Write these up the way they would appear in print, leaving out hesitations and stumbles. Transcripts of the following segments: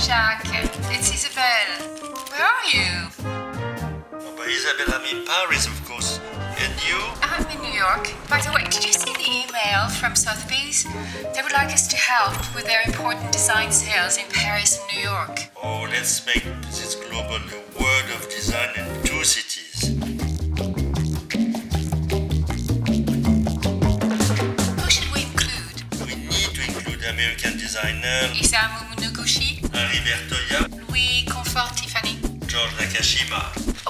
Jacques. It's Isabelle. Where are you? Oh, but Isabelle, I'm in Paris, of course. And you? I'm in New York. By the way, did you see the email from Sotheby's? They would like us to help with their important design sales in Paris and New York. Oh, let's make this global a world of design in 2 cities. Who should we include? We need to include American designer Isamu Noguchi, Henri Bertoya, Louis Comfort Tiffany. George Nakashima.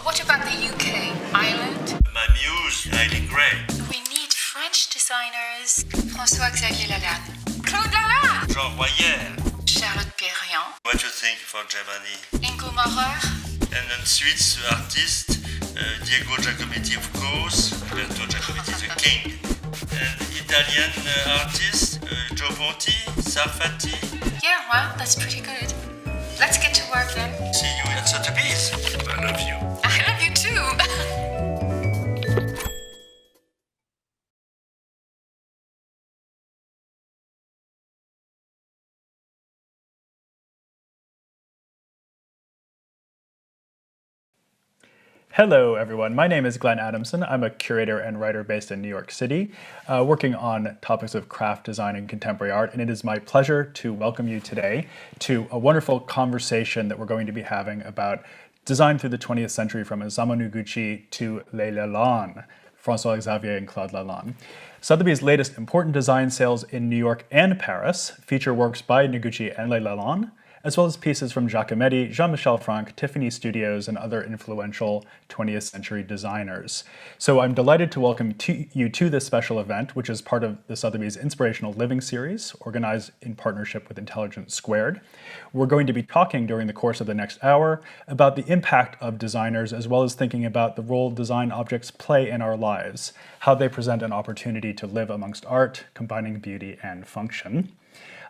What about the UK? Ireland? My muse, Riley Gray. We need French designers. François-Xavier Lalanne. Claude Lalanne. Jean Royer. Charlotte Perriand. What do you think for Germany? Ingo Maurer. And then Swiss artist, Diego Giacometti, of course. Roberto Giacometti, the king. And Italian artist, Joe Ponti, Sarfati. Yeah, well, that's pretty good. Let's get to work then. See you at Sotheby's. I love you. I love you too. Hello, everyone. My name is Glenn Adamson. I'm a curator and writer based in New York City, working on topics of craft design and contemporary art. And it is my pleasure to welcome you today to a wonderful conversation that we're going to be having about design through the 20th century from Isamu Noguchi to Les Lalanne, François-Xavier and Claude Lalanne. Sotheby's latest important design sales in New York and Paris feature works by Noguchi and Les Lalanne, as well as pieces from Giacometti, Jean-Michel Franck, Tiffany Studios, and other influential 20th century designers. So I'm delighted to welcome you to this special event, which is part of the Sotheby's Inspirational Living series, organized in partnership with Intelligence Squared. We're going to be talking during the course of the next hour about the impact of designers, as well as thinking about the role design objects play in our lives, how they present an opportunity to live amongst art, combining beauty and function.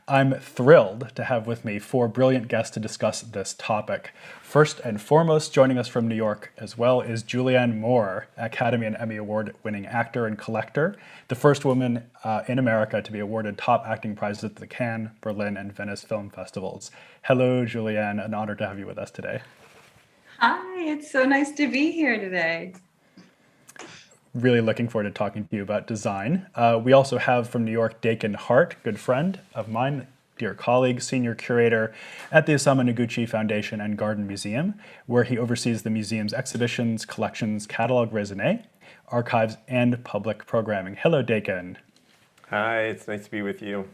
I'm thrilled to have with me 4 brilliant guests to discuss this topic. First and foremost, joining us from New York as well is Julianne Moore, Academy and Emmy Award-winning actor and collector, the first woman in America to be awarded top acting prizes at the Cannes, Berlin, and Venice film festivals. Hello, Julianne. An honor to have you with us today. Hi, it's so nice to be here today. Really looking forward to talking to you about design. We also have from New York, Dakin Hart, good friend of mine, dear colleague, senior curator at the Isamu Noguchi Foundation and Garden Museum, where he oversees the museum's exhibitions, collections, catalog raisonné, archives, and public programming. Hello, Dakin. Hi, it's nice to be with you.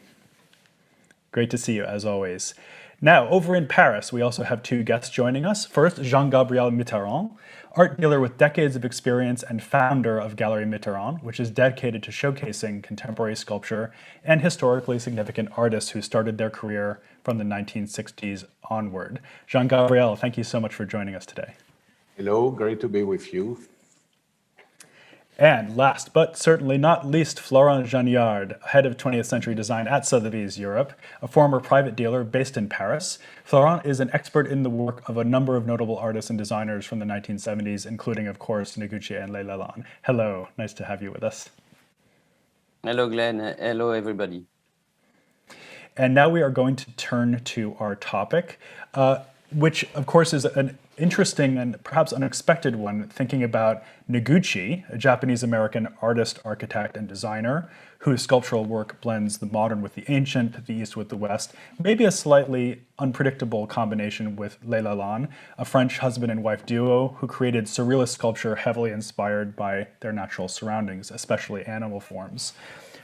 Great to see you, as always. Now, over in Paris, we also have 2 guests joining us. First, Jean-Gabriel Mitterrand, art dealer with decades of experience and founder of Gallery Mitterrand, which is dedicated to showcasing contemporary sculpture and historically significant artists who started their career from the 1960s onward. Jean-Gabriel, thank you so much for joining us today. Hello, great to be with you. And last but certainly not least, Florent Jeanniard, head of 20th century design at Sotheby's Europe, a former private dealer based in Paris. Florent is an expert in the work of a number of notable artists and designers from the 1970s, including, of course, Noguchi and Les Lalanne. Hello, nice to have you with us. Hello, Glenn. Hello, everybody. And now we are going to turn to our topic, which, of course, is an interesting and perhaps unexpected one, thinking about Noguchi, a Japanese-American artist, architect, and designer whose sculptural work blends the modern with the ancient, the East with the West, maybe a slightly unpredictable combination with Les Lalanne, a French husband and wife duo who created surrealist sculpture heavily inspired by their natural surroundings, especially animal forms.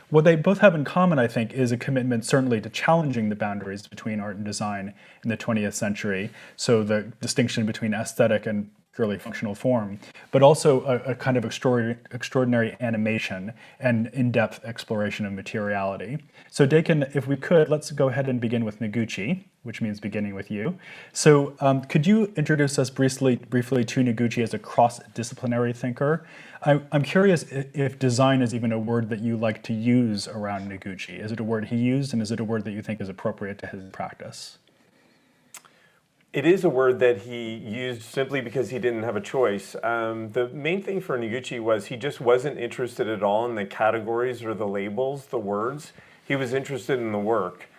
What they both have in common, I think, is a commitment certainly to challenging the boundaries between art and design in the 20th century, so the distinction between aesthetic and purely functional form, but also a kind of extraordinary animation and in-depth exploration of materiality. So Dakin, if we could, let's go ahead and begin with Noguchi, which means beginning with you. So could you introduce us briefly to Noguchi as a cross-disciplinary thinker? I'm curious if design is even a word that you like to use around Noguchi. Is it a word he used, and is it a word that you think is appropriate to his practice? It is a word that he used simply because he didn't have a choice. The main thing for Noguchi was he just wasn't interested at all in the categories or the labels, the words. He was interested in the work.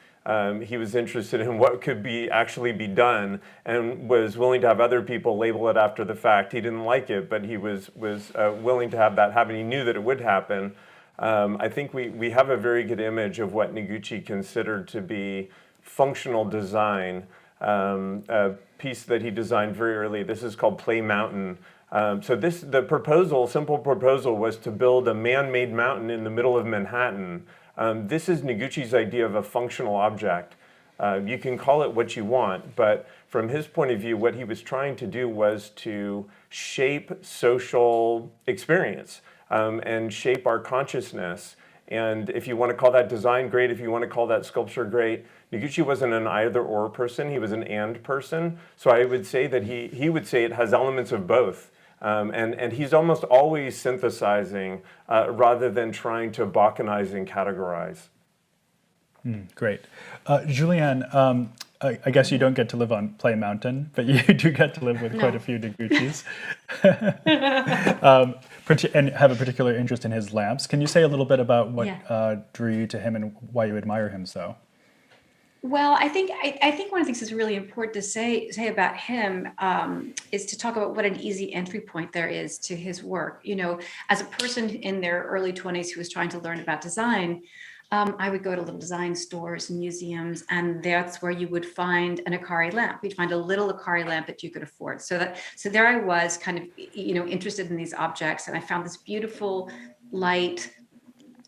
He was interested in what could actually be done, and was willing to have other people label it after the fact. He didn't like it, but he was willing to have that happen. He knew that it would happen. I think we have a very good image of what Noguchi considered to be functional design, a piece that he designed very early. This is called Play Mountain. The simple proposal was to build a man-made mountain in the middle of Manhattan. This is Noguchi's idea of a functional object. You can call it what you want, but from his point of view, what he was trying to do was to shape social experience and shape our consciousness. And if you want to call that design, great. If you want to call that sculpture, great. Noguchi wasn't an either-or person. He was an and person. So I would say that he would say it has elements of both. And he's almost always synthesizing rather than trying to balkanize and categorize. Great. Julianne, I guess you don't get to live on Play Mountain, but you do get to live with quite a few Noguchis and have a particular interest in his lamps. Can you say a little bit about what drew you to him and why you admire him so? Well, I think one of the things that's really important to say about him is to talk about what an easy entry point there is to his work. You know, as a person in their early 20s who was trying to learn about design, I would go to little design stores and museums, and that's where you would find an Akari lamp. You'd find a little Akari lamp that you could afford. So there I was, kind of, interested in these objects, and I found this beautiful, light,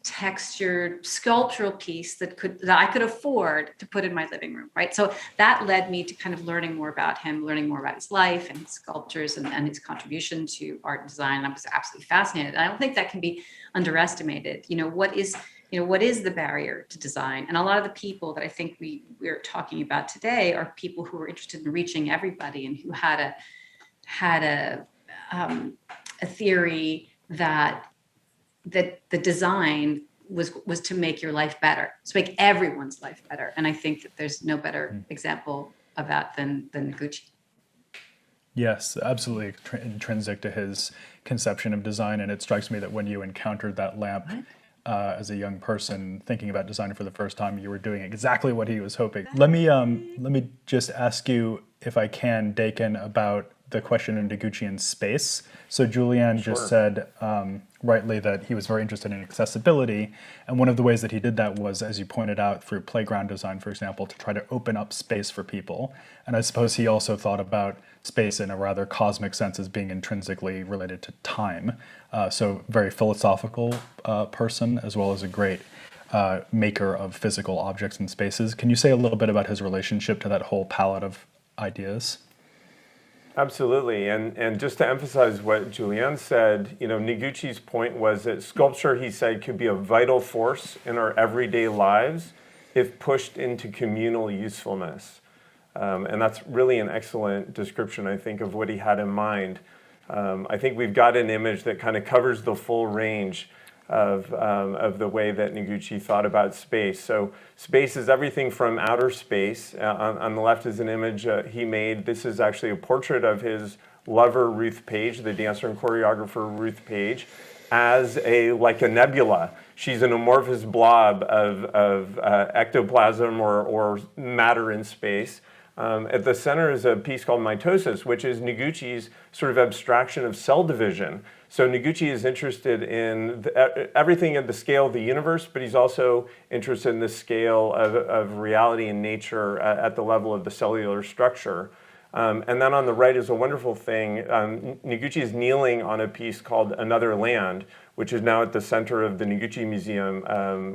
textured sculptural piece that I could afford to put in my living room, right? So that led me to kind of learning more about him, learning more about his life and his sculptures and his contribution to art and design. I was absolutely fascinated. I don't think that can be underestimated. What is the barrier to design? And a lot of the people that I think we're talking about today are people who are interested in reaching everybody and who had a theory that the design was to make your life better, to make everyone's life better. And I think that there's no better example of that than Noguchi. Yes, absolutely intrinsic to his conception of design. And it strikes me that when you encountered that lamp as a young person thinking about design for the first time, you were doing exactly what he was hoping. Let me just ask you, if I can, Dakin, about the question of Noguchi in space. So Julianne just said rightly that he was very interested in accessibility, and one of the ways that he did that was, as you pointed out, through playground design, for example, to try to open up space for people. And I suppose he also thought about space in a rather cosmic sense as being intrinsically related to time. So very philosophical person, as well as a great maker of physical objects and spaces. Can you say a little bit about his relationship to that whole palette of ideas? Absolutely, and just to emphasize what Julianne said, Noguchi's point was that sculpture, he said, could be a vital force in our everyday lives if pushed into communal usefulness. And that's really an excellent description, I think, of what he had in mind. I think we've got an image that kind of covers the full range of the way that Noguchi thought about space. So space is everything from outer space. On the left is an image he made. This is actually a portrait of his lover, Ruth Page, the dancer and choreographer Ruth Page, as like a nebula. She's an amorphous blob of ectoplasm or matter in space. At the center is a piece called Mitosis, which is Noguchi's sort of abstraction of cell division. So Noguchi is interested in everything at the scale of the universe, but he's also interested in the scale of reality and nature at the level of the cellular structure. And then on the right is a wonderful thing. Noguchi is kneeling on a piece called Another Land, which is now at the center of the Noguchi Museum,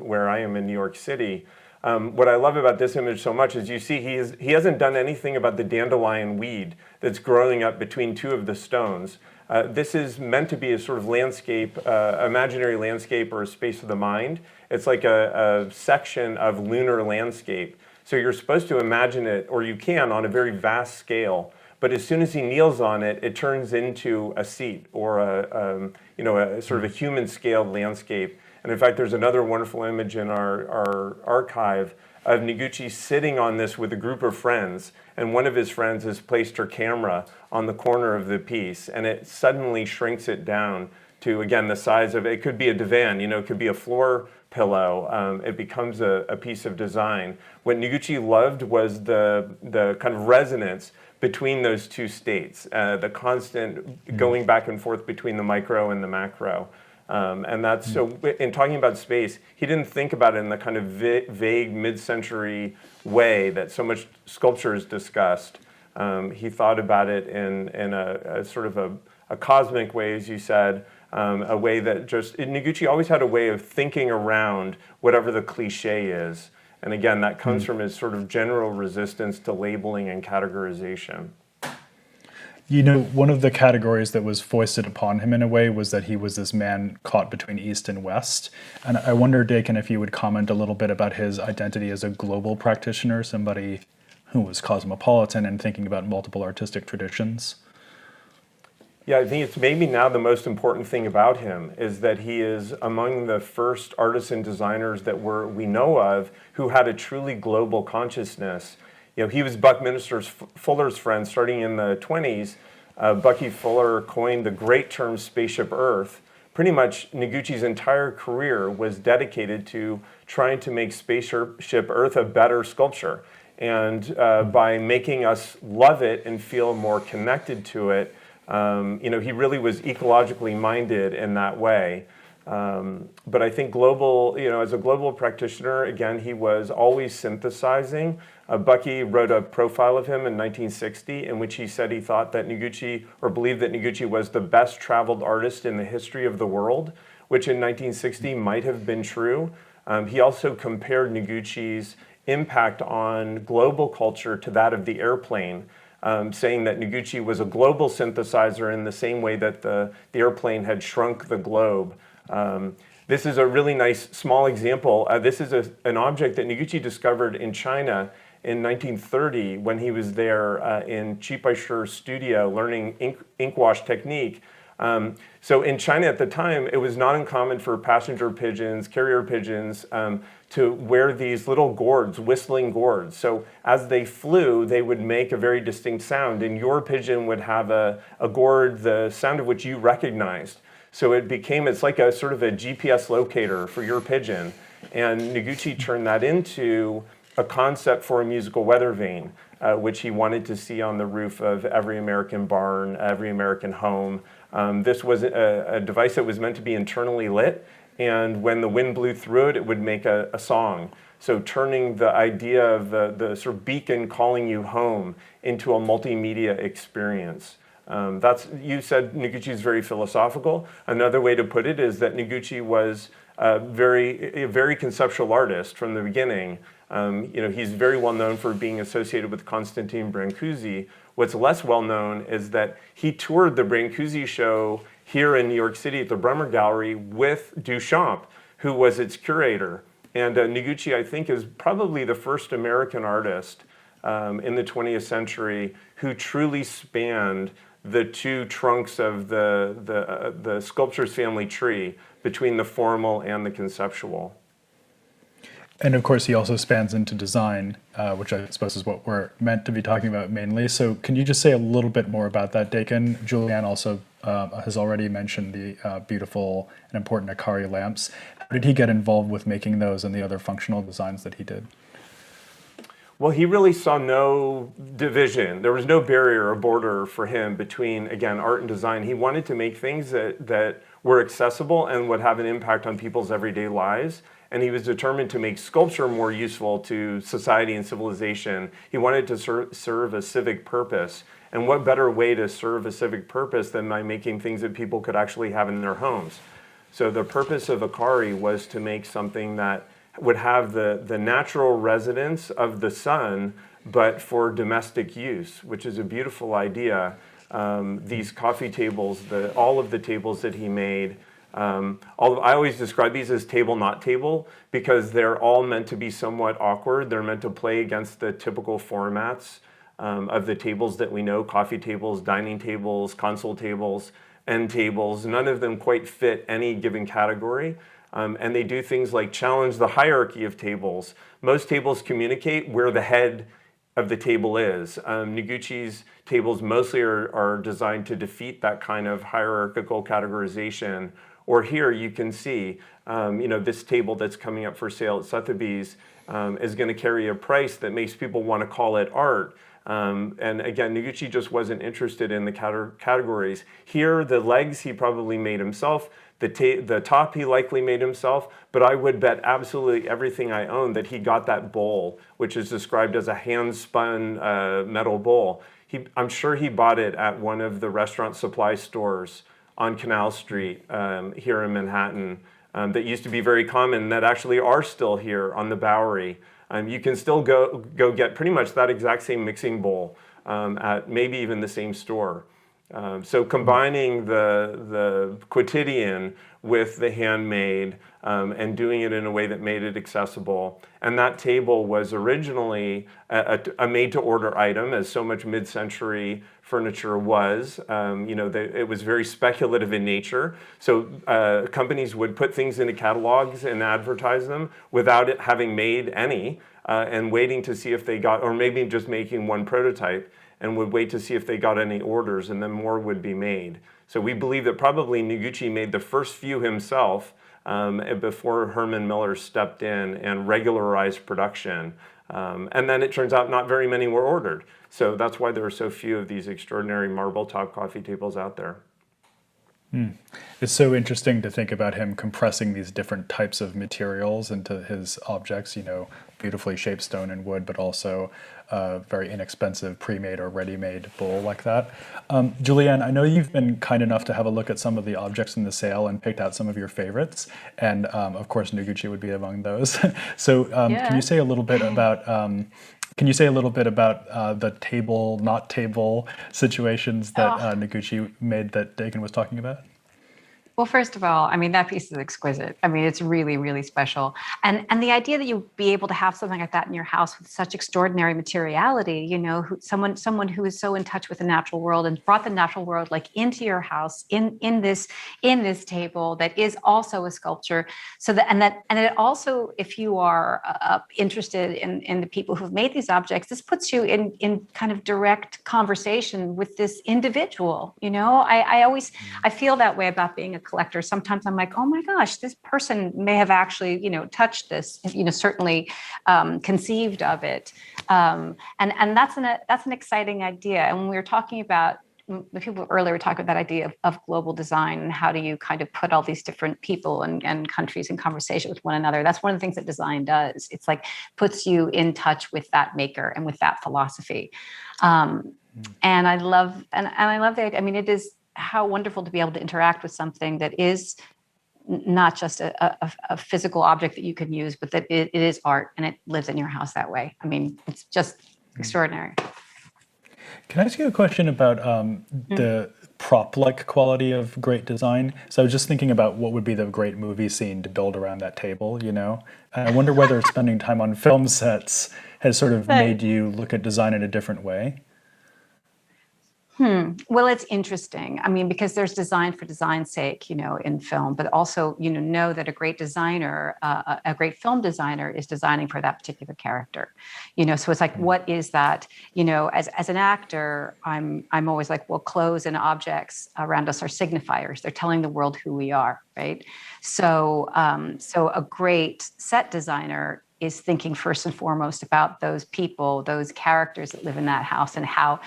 where I am in New York City. What I love about this image so much is you see he hasn't done anything about the dandelion weed that's growing up between two of the stones. This is meant to be a sort of landscape, imaginary landscape or a space of the mind. It's like a section of lunar landscape. So you're supposed to imagine it, or you can, on a very vast scale. But as soon as he kneels on it, it turns into a seat or a sort of a human scaled landscape. And in fact, there's another wonderful image in our archive of Noguchi sitting on this with a group of friends, and one of his friends has placed her camera on the corner of the piece, and it suddenly shrinks it down to, again, the size of it could be a divan, it could be a floor pillow. It becomes a piece of design. What Noguchi loved was the kind of resonance between those two states, the constant going back and forth between the micro and the macro. And that's, so in talking about space, he didn't think about it in the kind of vague mid-century way that so much sculpture is discussed. He thought about it in a sort of a cosmic way, as you said, a way that Noguchi always had a way of thinking around whatever the cliche is. And again, that comes from his sort of general resistance to labeling and categorization. One of the categories that was foisted upon him in a way was that he was this man caught between East and West. And I wonder, Dakin, if you would comment a little bit about his identity as a global practitioner, somebody who was cosmopolitan and thinking about multiple artistic traditions. Yeah, I think it's maybe now the most important thing about him is that he is among the first artists and designers that we know of who had a truly global consciousness. He was Buckminster Fuller's friend starting in the 20s. Bucky Fuller coined the great term spaceship Earth. Pretty much Noguchi's entire career was dedicated to trying to make spaceship Earth a better sculpture. And by making us love it and feel more connected to it, he really was ecologically minded in that way. But I think as a global practitioner, again, he was always synthesizing. Bucky wrote a profile of him in 1960 in which he said he thought that Noguchi, or believed that Noguchi was the best traveled artist in the history of the world, which in 1960 might have been true. He also compared Noguchi's impact on global culture to that of the airplane, saying that Noguchi was a global synthesizer in the same way that the airplane had shrunk the globe. This is a really nice small example. This is an object that Noguchi discovered in China in 1930 when he was there in Chipai Shi's studio learning ink wash technique. So in China at the time, it was not uncommon for passenger pigeons, carrier pigeons, to wear these little gourds, whistling gourds. So as they flew, they would make a very distinct sound, and your pigeon would have a gourd, the sound of which you recognized. So it's like a sort of a GPS locator for your pigeon. And Noguchi turned that into a concept for a musical weather vane, which he wanted to see on the roof of every American barn, every American home. This was a device that was meant to be internally lit, and when the wind blew through it, it would make a song. So turning the idea of the sort of beacon calling you home into a multimedia experience. You said Noguchi is very philosophical. Another way to put it is that Noguchi was a very conceptual artist from the beginning. He's very well known for being associated with Constantine Brancusi. What's less well known is that he toured the Brancusi show here in New York City at the Bremer Gallery with Duchamp, who was its curator. And Noguchi, I think, is probably the first American artist in the 20th century who truly spanned the two trunks of the sculpture's family tree between the formal and the conceptual. And of course, he also spans into design, which I suppose is what we're meant to be talking about mainly. So can you just say a little bit more about that, Dakin? Julianne also has already mentioned the beautiful and important Akari lamps. How did he get involved with making those and the other functional designs that he did? Well, he really saw no division. There was no barrier or border for him between, again, art and design. He wanted to make things that were accessible and would have an impact on people's everyday lives. And he was determined to make sculpture more useful to society and civilization. He wanted to serve a civic purpose. And what better way to serve a civic purpose than by making things that people could actually have in their homes? So the purpose of Akari was to make something that would have the natural residence of the sun, but for domestic use, which is a beautiful idea. These coffee tables, all of the tables that he made, I always describe these as table, not table, because they're all meant to be somewhat awkward. They're meant to play against the typical formats of the tables that we know, coffee tables, dining tables, console tables, end tables. None of them quite fit any given category. And they do things like challenge the hierarchy of tables. Most tables communicate where the head of the table is. Noguchi's tables mostly are designed to defeat that kind of hierarchical categorization. Or here you can see, this table that's coming up for sale at Sotheby's is going to carry a price that makes people want to call it art. And again, Noguchi just wasn't interested in the categories. Here, the legs he probably made himself. The top he likely made himself, but I would bet absolutely everything I own that he got that bowl, which is described as a hand-spun metal bowl. I'm sure he bought it at one of the restaurant supply stores on Canal Street here in Manhattan that used to be very common, that actually are still here on the Bowery. You can still go get pretty much that exact same mixing bowl at maybe even the same store. So combining the quotidian with the handmade and doing it in a way that made it accessible. And that table was originally a made-to-order item, as so much mid-century furniture was. It was very speculative in nature. So companies would put things into catalogs and advertise them without it having made any, and waiting to see if they got, or maybe just making one prototype, and would wait to see if they got any orders, and then more would be made. So we believe that probably Noguchi made the first few himself before Herman Miller stepped in and regularized production. And then it turns out not very many were ordered. So that's why there are so few of these extraordinary marble top coffee tables out there. It's so interesting to think about him compressing these different types of materials into his objects, beautifully shaped stone and wood, but also a very inexpensive pre-made or ready-made bowl like that. Julianne, I know you've been kind enough to have a look at some of the objects in the sale and picked out some of your favorites, and of course Noguchi would be among those. So can you say a little bit about the table, not table situations that Noguchi made that Dakin was talking about? Well, first of all, that piece is exquisite. It's really, really special. And the idea that you'd be able to have something like that in your house with such extraordinary materiality, someone who is so in touch with the natural world and brought the natural world into your house in this table that is also a sculpture. And it also, if you are interested in the people who've made these objects, this puts you in kind of direct conversation with this individual. I feel that way about being a collector. Sometimes I'm like, oh my gosh, this person may have actually, touched this, certainly conceived of it. And that's an exciting idea. And when we were talking about, the people earlier were talking about that idea of global design and how do you kind of put all these different people and countries in conversation with one another. That's one of the things that design does. It's puts you in touch with that maker and with that philosophy. And I love the idea. It is how wonderful to be able to interact with something that is not just a physical object that you can use, but that it is art and it lives in your house that way. It's just extraordinary. Can I ask you a question about the prop-like quality of great design? So I was just thinking about what would be the great movie scene to build around that table, And I wonder whether spending time on film sets has sort of made you look at design in a different way. Well, it's interesting. Because there's design for design's sake, in film, but also, know that a great designer, a great film designer is designing for that particular character, so it's what is that, as an actor, I'm always well, clothes and objects around us are signifiers. They're telling the world who we are. Right. So a great set designer is thinking first and foremost about those people, those characters that live in that house and how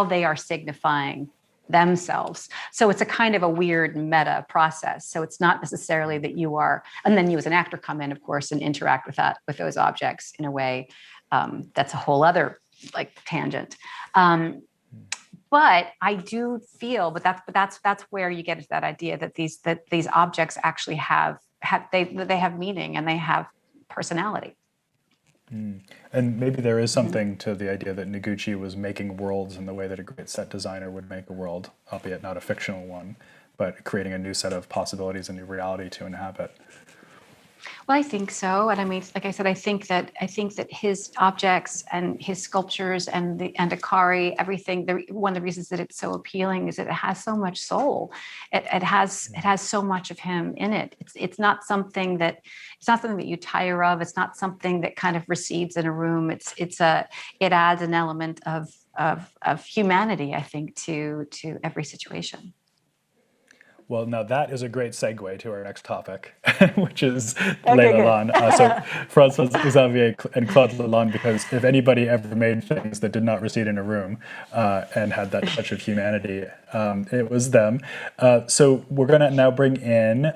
they are signifying themselves. So it's a kind of a weird meta process. So it's not necessarily that you are, and then you as an actor come in, of course, and interact with those objects in a way that's a whole other tangent. But I do feel, but that's where you get to that idea that these objects actually have meaning and they have personality. And maybe there is something to the idea that Noguchi was making worlds in the way that a great set designer would make a world, albeit not a fictional one, but creating a new set of possibilities, a new reality to inhabit. Well, I think so, and I mean, like I said, I think that his objects and his sculptures and Akari, everything. One of the reasons that it's so appealing is that it has so much soul. It has so much of him in it. It's not something that you tire of. It's not something that kind of recedes in a room. It adds an element of humanity, I think, to every situation. Well, now that is a great segue to our next topic, which is Claude Lalanne. So Francois-Xavier and Claude Lalanne, because if anybody ever made things that did not recede in a room and had that touch of humanity, it was them. So we're going to now bring in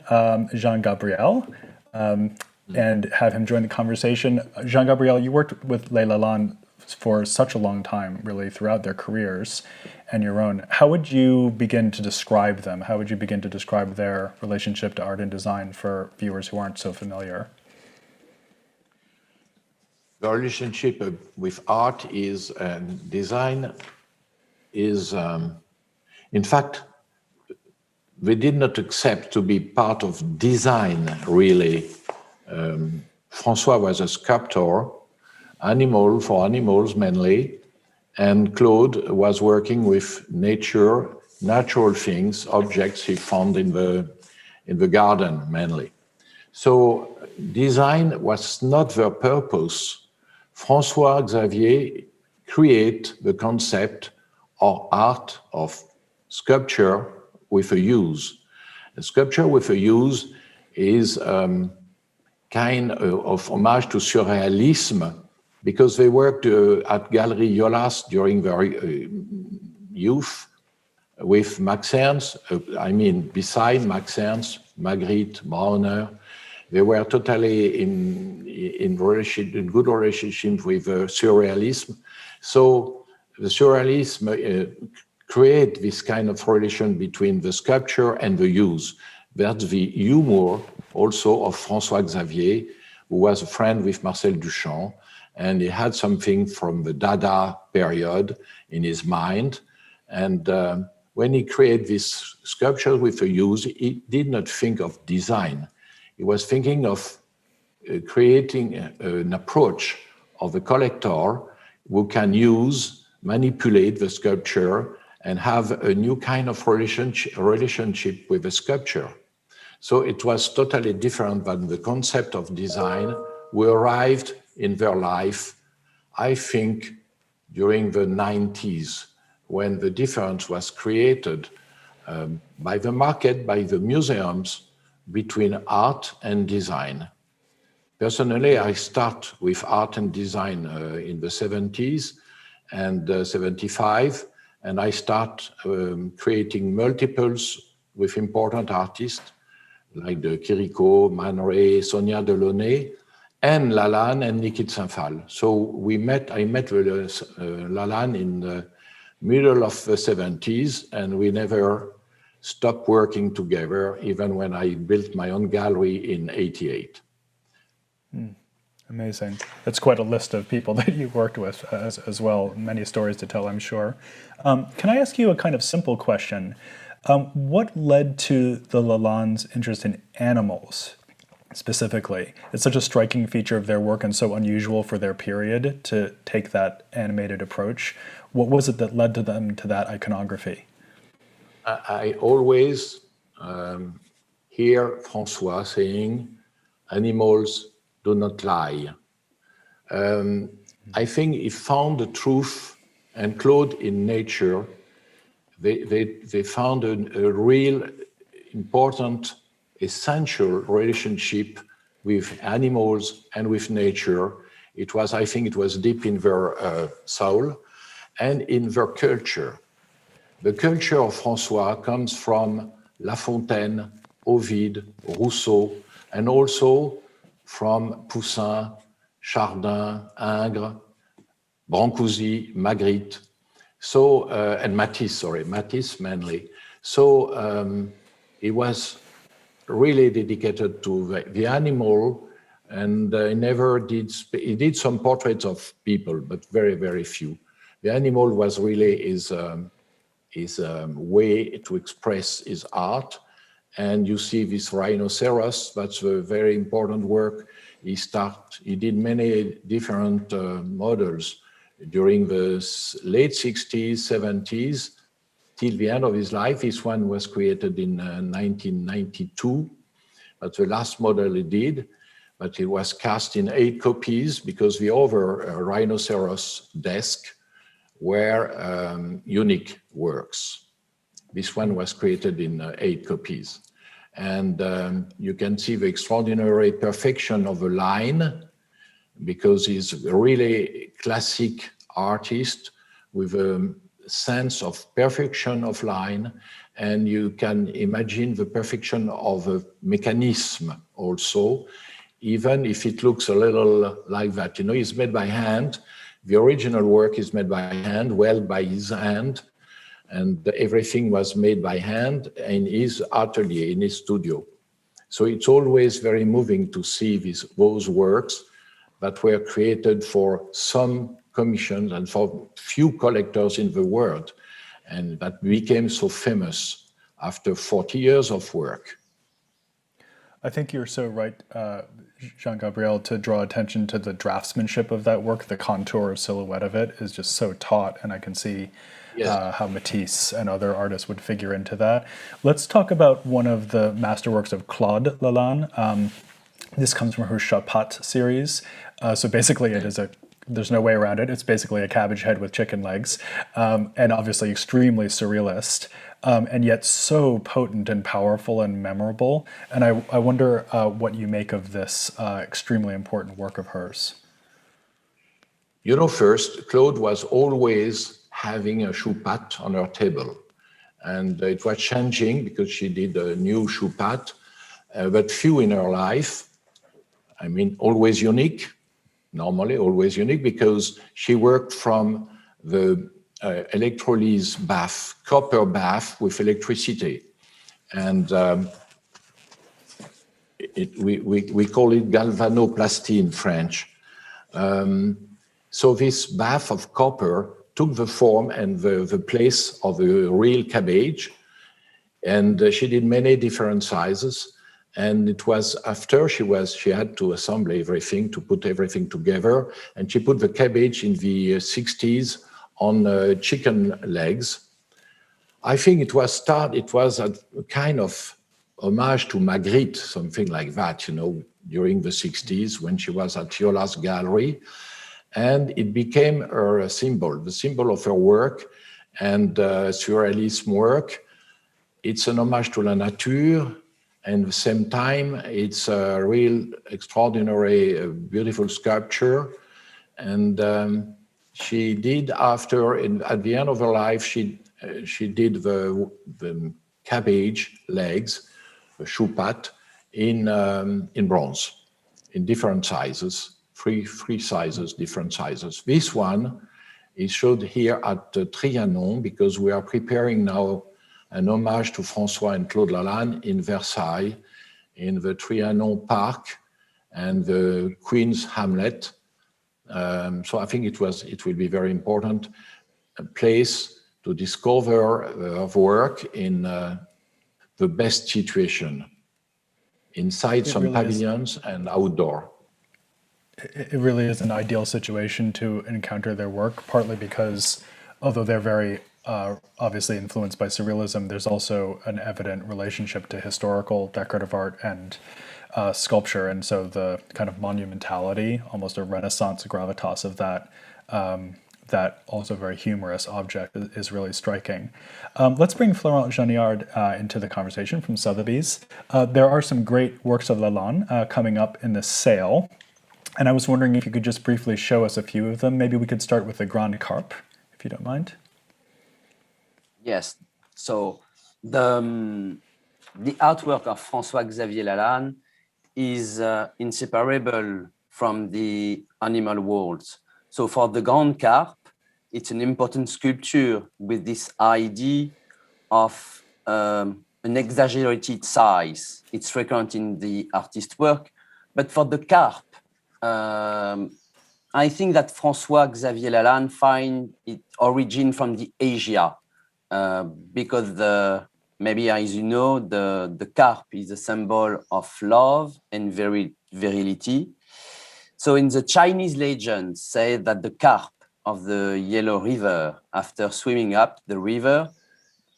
Jean-Gabriel and have him join the conversation. Jean-Gabriel, you worked with Les Lalanne for such a long time, really, throughout their careers and your own. How would you begin to describe them? How would you begin to describe their relationship to art and design for viewers who aren't so familiar? The relationship with art and design is, in fact, we did not accept to be part of design, really. Francois was a sculptor, for animals mainly, and Claude was working with natural things, objects he found in the garden mainly. So design was not their purpose. Francois-Xavier create the concept of art, of sculpture with a use. A sculpture with a use is kind of homage to surrealism, because they worked at Galerie Yolas during their youth with Max Ernst, beside Max Ernst, Magritte, Brauner. They were totally in good relationship with surrealism. So the surrealism create this kind of relation between the sculpture and the use. That's the humor also of Francois-Xavier, who was a friend with Marcel Duchamp, and he had something from the Dada period in his mind. And when he created this sculpture with a use, he did not think of design. He was thinking of creating an approach of a collector who can manipulate the sculpture and have a new kind of relationship with the sculpture. So it was totally different than the concept of design. We arrived in their life, I think, during the 90s, when the difference was created by the market, by the museums, between art and design. Personally, I start with art and design in the 70s and 75, and I start creating multiples with important artists like the Chirico, Man Ray, Sonia Delaunay, and Lalanne and Nikit Saint-Phal. So I met with Lalanne in the middle of the 70s, and we never stopped working together, even when I built my own gallery in '88. Amazing. That's quite a list of people that you worked with as well. Many stories to tell, I'm sure. Can I ask you a kind of simple question? What led to the Lalanne's interest in animals specifically? It's such a striking feature of their work and so unusual for their period to take that animated approach. What was it that led to them to that iconography? I always hear Francois saying, animals do not lie. I think he found the truth, and Claude in nature, they found a real important, essential relationship with animals and with nature. I think it was deep in their soul and in their culture. The culture of Francois comes from La Fontaine, Ovid, Rousseau, and also from Poussin, Chardin, Ingres, Brancusi, Magritte, and Matisse mainly. So he was really dedicated to the animal, and he did some portraits of people, but very, very few. The animal was really his way to express his art, And you see this rhinoceros, that's a very important work. He did many different models during the late 60s, 70s, till the end of his life. This one was created in 1992. That's the last model he did, but it was cast in 8 copies because the other rhinoceros desk were unique works. This one was created in 8 copies. And you can see the extraordinary perfection of the line, because he's a really classic artist with a sense of perfection of line. And you can imagine the perfection of a mechanism also, even if it looks a little like that. You know, it's made by hand. The original work is made by hand, well by his hand. And everything was made by hand in his atelier, in his studio. So it's always very moving to see those works that were created for some commissions and for few collectors in the world, and that became so famous after 40 years of work. I think you're so right, Jean-Gabriel, to draw attention to the draftsmanship of that work. The contour silhouette of it is just so taut, and I can see how Matisse and other artists would figure into that. Let's talk about one of the masterworks of Claude Lalanne. This comes from her Chapat series. So basically it is there's no way around it. It's basically a cabbage head with chicken legs, and obviously extremely surrealist, and yet so potent and powerful and memorable. And I wonder what you make of this extremely important work of hers. You know, first, Claude was always having a Chapat on her table. And it was changing because she did a new Chapat, but few in her life. I mean, always unique, normally always unique, because she worked from the electrolyse bath, copper bath with electricity. And we call it galvanoplasty in French. So this bath of copper took the form and the place of the real cabbage. And she did many different sizes. And it was after she had to assemble everything, to put everything together. And she put the cabbage in the 60s on chicken legs. I think it was a kind of homage to Magritte, something like that, you know, during the 60s when she was at Yola's gallery. And it became her symbol, the symbol of her work and surrealism work. It's an homage to la nature, and at the same time, it's a real extraordinary, beautiful sculpture. And she did at the end of her life, she did the cabbage legs, the Chapat, in bronze, in different sizes. Three sizes, different sizes. This one is showed here at Trianon because we are preparing now an homage to François and Claude Lalanne in Versailles, in the Trianon Park and the Queen's Hamlet. So I think it will be very important, a place to discover her work in the best situation, inside some pavilions and outdoor. It really is an ideal situation to encounter their work, partly because although they're very obviously influenced by surrealism, there's also an evident relationship to historical decorative art and sculpture. And so the kind of monumentality, almost a Renaissance gravitas of that also very humorous object is really striking. Let's bring Florent Jeanniard into the conversation from Sotheby's. There are some great works of Lalanne coming up in the sale. And I was wondering if you could just briefly show us a few of them. Maybe we could start with the Grand Carp, if you don't mind. Yes. So the artwork of François-Xavier Lalanne is inseparable from the animal world. So for the Grand Carp, it's an important sculpture with this idea of an exaggerated size. It's frequent in the artist's work. But for the carp, I think that François-Xavier Lalanne find its origin from the Asia, because the maybe as you know, the carp is a symbol of love and virility. So in the Chinese legend, say that the carp of the Yellow River, after swimming up the river,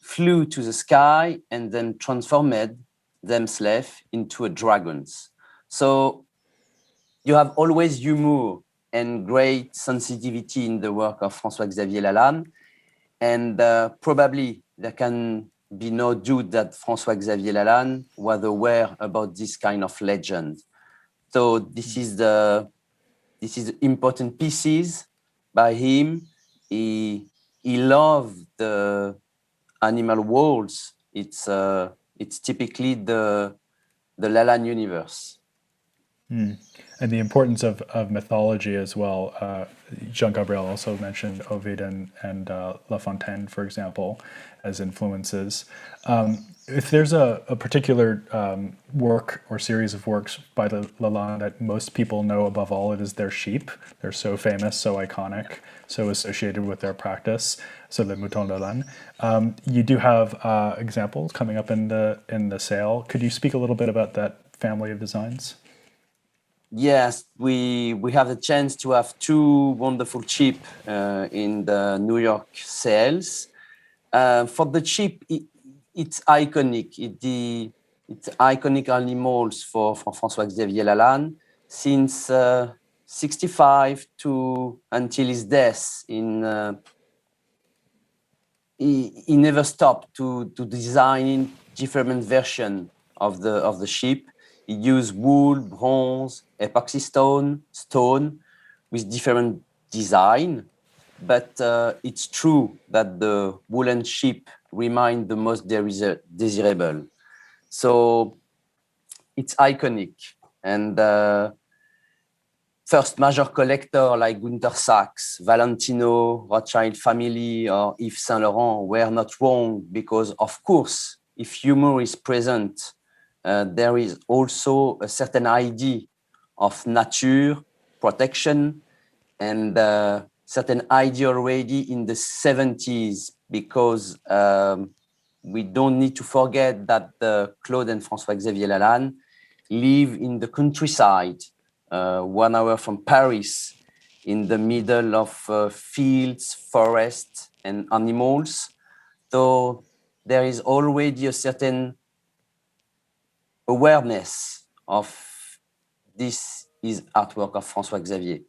flew to the sky and then transformed themselves into dragons. So you have always humor and great sensitivity in the work of François-Xavier Lalanne. And probably there can be no doubt that François-Xavier Lalanne was aware about this kind of legend. So this is important pieces by him. He loved the animal worlds. It's typically the Lalanne universe. And the importance of mythology as well. Jean-Gabriel also mentioned Ovid and La Fontaine, for example, as influences. If there's a particular work or series of works by Lalanne that most people know above all, it is their sheep. They're so famous, so iconic, so associated with their practice. So the Mouton Lalanne. You do have examples coming up in the sale. Could you speak a little bit about that family of designs? Yes, we have the chance to have two wonderful sheep in the New York sales. For the sheep, it's iconic. It's iconic animals for François-Xavier Lalanne since 65 to until his death. He never stopped to design different versions of the sheep. He used wool, bronze, epoxy stone with different design. But it's true that the woolen sheep remain the most desirable. So it's iconic. And first major collector like Gunter Sachs, Valentino, Rothschild family, or Yves Saint Laurent were not wrong because, of course, if humor is present, there is also a certain idea of nature, protection, and certain idea already in the 70s, because we don't need to forget that Claude and François-Xavier Lalanne live in the countryside, 1 hour from Paris, in the middle of fields, forests, and animals. So there is already a certain awareness of this is artwork of François-Xavier.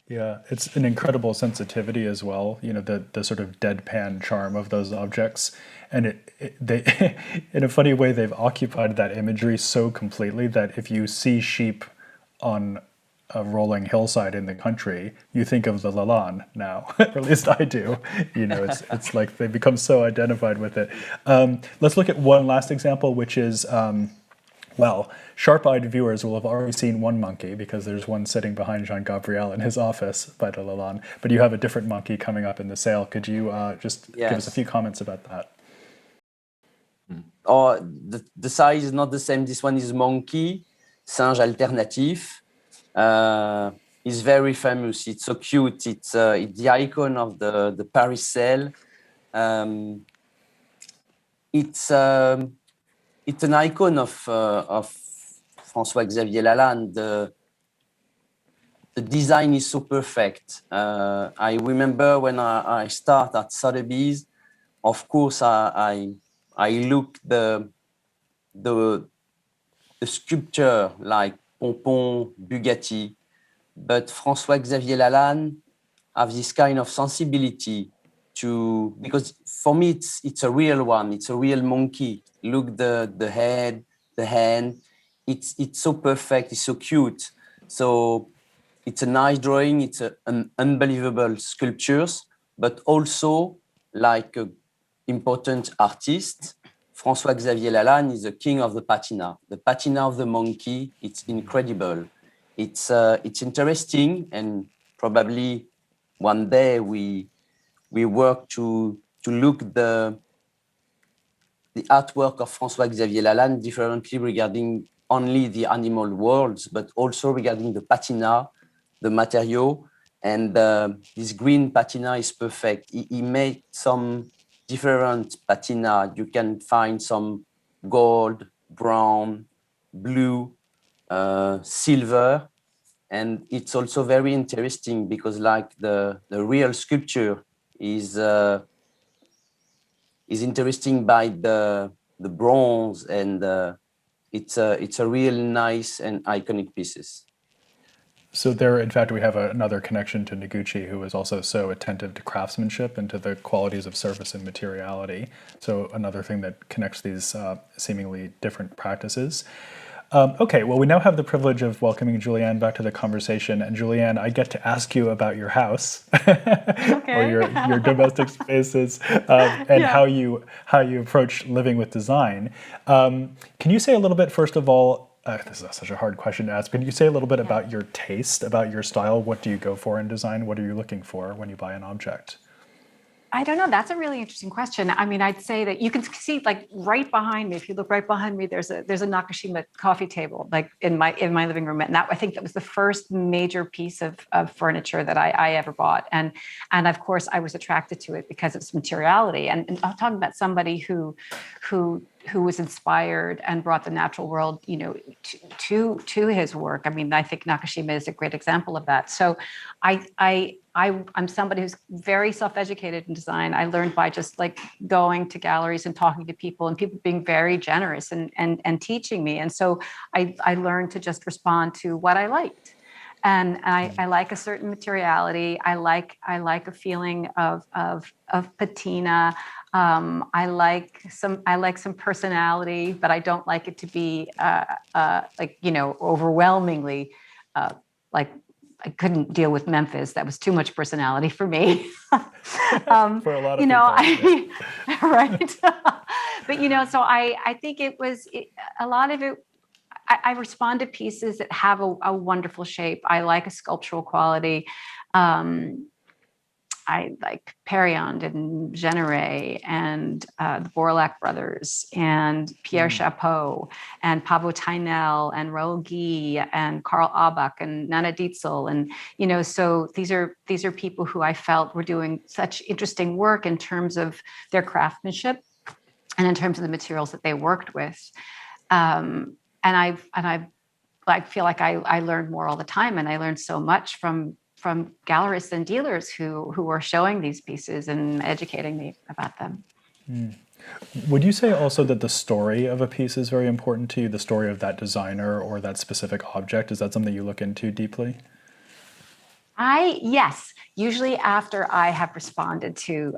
Yeah, it's an incredible sensitivity as well, you know, the sort of deadpan charm of those objects. And they, in a funny way, they've occupied that imagery so completely that if you see sheep on a rolling hillside in the country, you think of the Lalanne now, or at least I do. You know, it's like they become so identified with it. Let's look at one last example, which is, well, sharp-eyed viewers will have already seen one monkey because there's one sitting behind Jean-Gabriel in his office by the Lalanne, but you have a different monkey coming up in the sale. Could you just give us a few comments about that? Oh, the size is not the same. This one is monkey, singe alternatif. It's very famous. It's so cute. It's the icon of the Paris sale. It's an icon of François-Xavier Lalanne. The design is so perfect. I remember when I start at Sotheby's, of course, I look the sculpture like Pompon, Bugatti, but François-Xavier Lalanne have this kind of sensibility to, because for me it's a real one, it's a real monkey. Look the head, the hand, it's so perfect, it's so cute. So it's a nice drawing, it's an unbelievable sculptures, but also like an important artist. François-Xavier Lalanne is the king of the patina. The patina of the monkey, it's incredible. It's interesting, and probably one day we work to look the artwork of François-Xavier Lalanne differently regarding only the animal worlds, but also regarding the patina, the material, and this green patina is perfect. He made some different patina. You can find some gold, brown, blue, silver. And it's also very interesting because like the real sculpture is interesting by the bronze, and it's a real nice and iconic pieces. So there, in fact, we have another connection to Noguchi, who was also so attentive to craftsmanship and to the qualities of surface and materiality. So another thing that connects these seemingly different practices. Okay, well, we now have the privilege of welcoming Julianne back to the conversation. And Julianne, I get to ask you about your house or your domestic spaces and how you approach living with design. Can you say a little bit, first of all, this is such a hard question to ask, but can you say a little bit about your taste, about your style? What do you go for in design? What are you looking for when you buy an object? I don't know. That's a really interesting question. I mean, I'd say that you can see like right behind me. If you look right behind me, there's a Nakashima coffee table, like in my living room, and that I think that was the first major piece of furniture that I ever bought. And of course, I was attracted to it because of its materiality. And I'm talking about somebody who was inspired and brought the natural world, to his work. I mean, I think Nakashima is a great example of that. So I'm somebody who's very self-educated in design. I learned by just like going to galleries and talking to people, and people being very generous and teaching me. And so I learned to just respond to what I liked. And I like a certain materiality. I like a feeling of patina. I like some personality, but I don't like it to be overwhelmingly like. I couldn't deal with Memphis. That was too much personality for me. For a lot of people. Right. But, so I think a lot of it, I respond to pieces that have a wonderful shape. I like a sculptural quality. I like Perriand and Jeanneret and the Borlaug brothers and Pierre Chapeau and Pablo Tainel and Raoul Guy and Karl Abach and Nana Dietzel. And, so these are people who I felt were doing such interesting work in terms of their craftsmanship and in terms of the materials that they worked with. And I feel like I learned more all the time, and I learned so much from gallerists and dealers who are showing these pieces and educating me about them. Would you say also that the story of a piece is very important to you, the story of that designer or that specific object? Is that something you look into deeply? Yes. Usually after I have responded to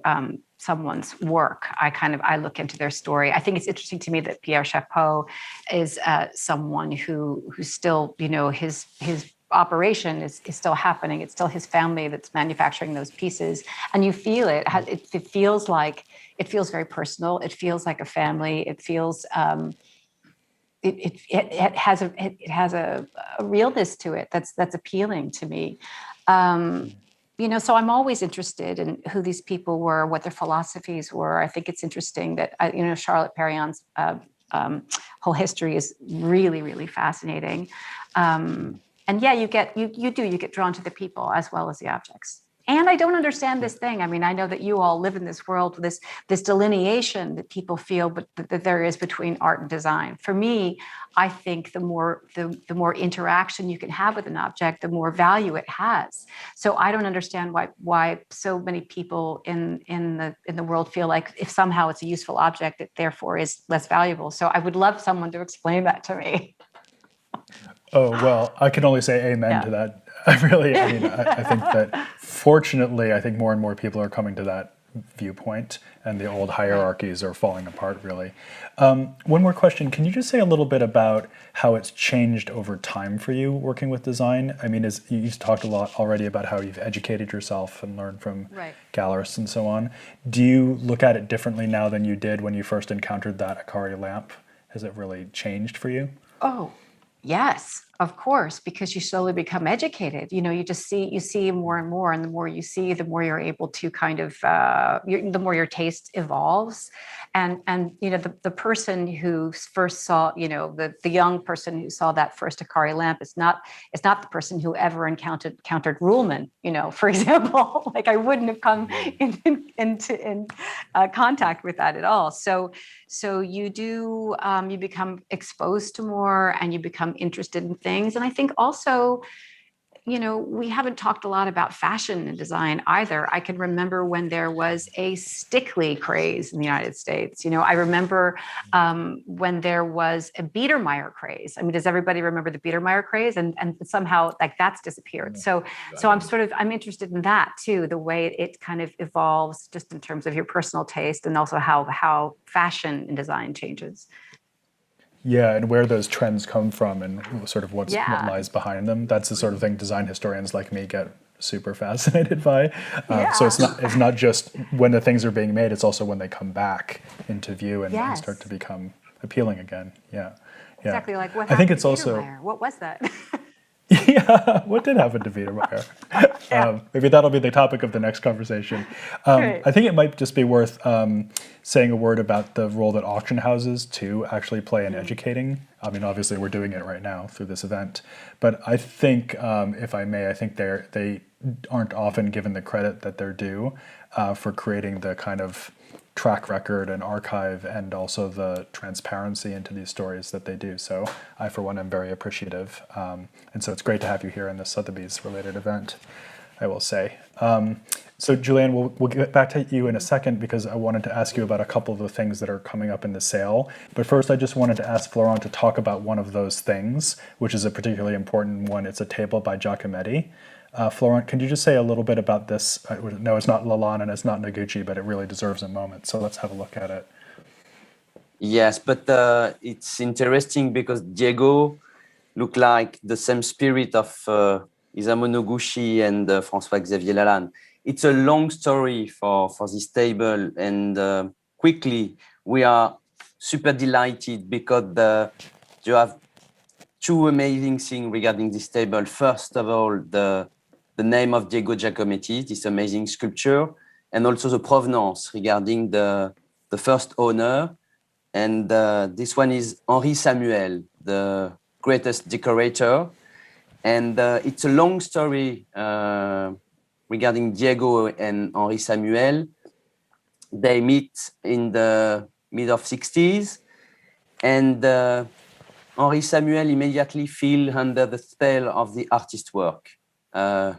someone's work, I look into their story. I think it's interesting to me that Pierre Chapeau is someone who still, his operation is still happening. It's still his family that's manufacturing those pieces, and you feel it. It feels very personal. It feels like a family. It feels it has a realness to it that's appealing to me. So I'm always interested in who these people were, what their philosophies were. I think it's interesting that Charlotte Perriand's whole history is really, really fascinating. And yeah, you get drawn to the people as well as the objects. And I don't understand this thing. I mean, I know that you all live in this world with this delineation that people feel, but that there is between art and design. For me, I think the more interaction you can have with an object, the more value it has. So I don't understand why so many people in the world feel like if somehow it's a useful object, it therefore is less valuable. So I would love someone to explain that to me. Oh, well, I can only say amen to that. I think that fortunately, I think more and more people are coming to that viewpoint, and the old hierarchies are falling apart, really. One more question. Can you just say a little bit about how it's changed over time for you working with design? I mean, you've talked a lot already about how you've educated yourself and learned from gallerists and so on. Do you look at it differently now than you did when you first encountered that Akari lamp? Has it really changed for you? Oh, yes. Of course, because you slowly become educated. You just you see more and more, and the more you see, the more you're able to kind of, the more your taste evolves. And the person who first saw, the young person who saw that first Akari lamp is not the person who ever encountered Ruhlman, for example. Like I wouldn't have come in contact with that at all. So you do, you become exposed to more, and you become interested in things. And I think also, we haven't talked a lot about fashion and design either. I can remember when there was a Stickley craze in the United States. I remember when there was a Biedermeier craze. I mean, does everybody remember the Biedermeier craze? And somehow like that's disappeared. So I'm interested in that too, the way it kind of evolves just in terms of your personal taste, and also how fashion and design changes. Yeah, and where those trends come from and sort of what lies behind them. That's the sort of thing design historians like me get super fascinated by. So it's not just when the things are being made, it's also when they come back into view and start to become appealing again. Yeah. Exactly, like what I think happened it's to also Biedermeier? What was that? Yeah, what did happen to Biedermeier? Maybe that'll be the topic of the next conversation. I think it might just be worth saying a word about the role that auction houses too actually play in educating. I mean, obviously we're doing it right now through this event, but I think, if I may, I think they aren't often given the credit that they're due for creating the kind of track record and archive, and also the transparency into these stories that they do. So I, for one, am very appreciative. And so it's great to have you here in the Sotheby's related event, I will say. So Julianne, we'll get back to you in a second, because I wanted to ask you about a couple of the things that are coming up in the sale. But first, I just wanted to ask Florent to talk about one of those things, which is a particularly important one. It's a table by Giacometti. Florent, can you just say a little bit about this? No, it's not Lalanne and it's not Noguchi, but it really deserves a moment. So let's have a look at it. Yes, but it's interesting because Diego look like the same spirit of Isamu Noguchi and François-Xavier Lalanne. It's a long story for this table, and quickly we are super delighted because you have two amazing things regarding this table. First of all, the name of Diego Giacometti, this amazing sculpture, and also the provenance regarding the first owner. And this one is Henri Samuel, the greatest decorator. And it's a long story regarding Diego and Henri Samuel. They meet in the mid-60s, and Henri Samuel immediately fell under the spell of the artist's work.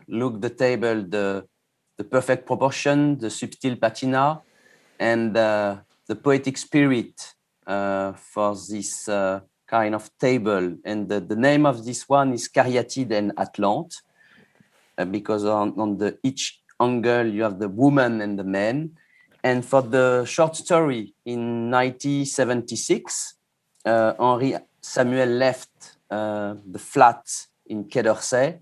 Look, the table, the perfect proportion, the subtle patina, and the poetic spirit for this kind of table. And the name of this one is Cariatide and Atlante, because on each angle you have the woman and the man. And for the short story, in 1976, Henri Samuel left the flat in Quai d'Orsay,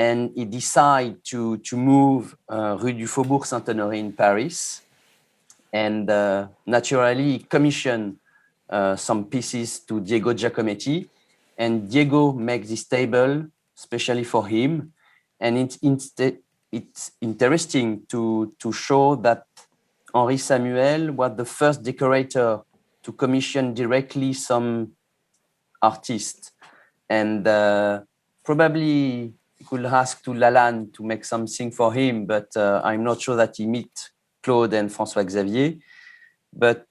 and he decided to move Rue du Faubourg Saint-Honoré in Paris. And naturally, he commissioned some pieces to Diego Giacometti, and Diego makes this table especially for him. And it's interesting to show that Henri Samuel was the first decorator to commission directly some artist, and probably he could ask to Lalanne to make something for him, but I'm not sure that he meet Claude and François-Xavier. But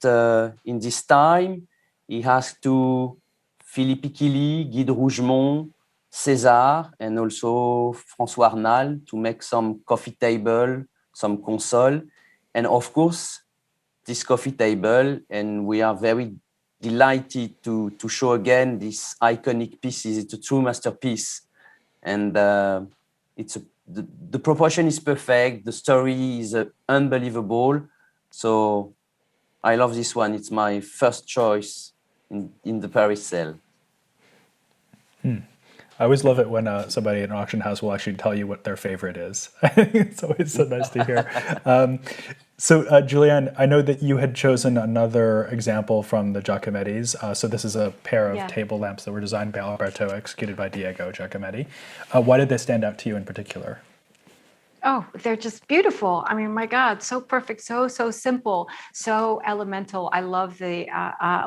in this time, he asked to Philippe Quilly, Guy de Rougemont, César, and also François Arnal to make some coffee table, some console, and of course, this coffee table. And we are very delighted to show again this iconic piece. It's a true masterpiece, and the proportion is perfect. The story is unbelievable. So I love this one. It's my first choice in the Paris sale. I always love it when somebody at an auction house will actually tell you what their favorite is. It's always so nice to hear. So, Julianne, I know that you had chosen another example from the Giacometti's. So this is a pair of table lamps that were designed by Alberto, executed by Diego Giacometti. Why did they stand out to you in particular? Oh, they're just beautiful. I mean, my God, so perfect, so simple, so elemental. I love the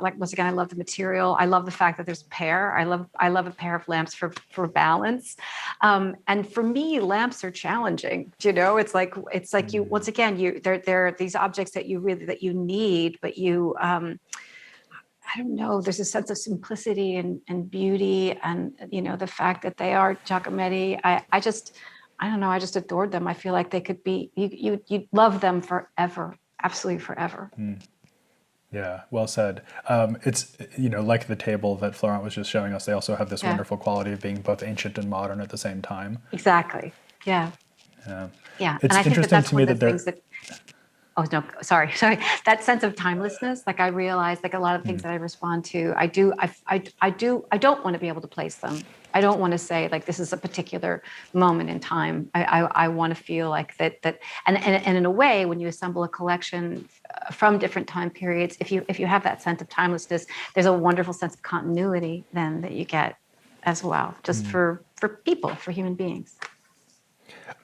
like once again, I love the material. I love the fact that there's a pair. I love a pair of lamps for balance. And for me, lamps are challenging. You know, it's like you once again they're these objects that you need, but you I don't know, there's a sense of simplicity and beauty, and you know, the fact that they are Giacometti. I don't know. I just adored them. I feel like they could be, you'd love them forever, absolutely forever. Yeah, well said. It's, you know, like the table that Florent was just showing us, they also have this wonderful quality of being both ancient and modern at the same time. Exactly. Yeah. Yeah. And I think interesting to me that things that, oh no, sorry. That sense of timelessness, like I realize, like a lot of things that I respond to, I don't want to be able to place them. I don't want to say like this is a particular moment in time. I want to feel like that and in a way, when you assemble a collection from different time periods, if you have that sense of timelessness, there's a wonderful sense of continuity then that you get as well, just for people, for human beings.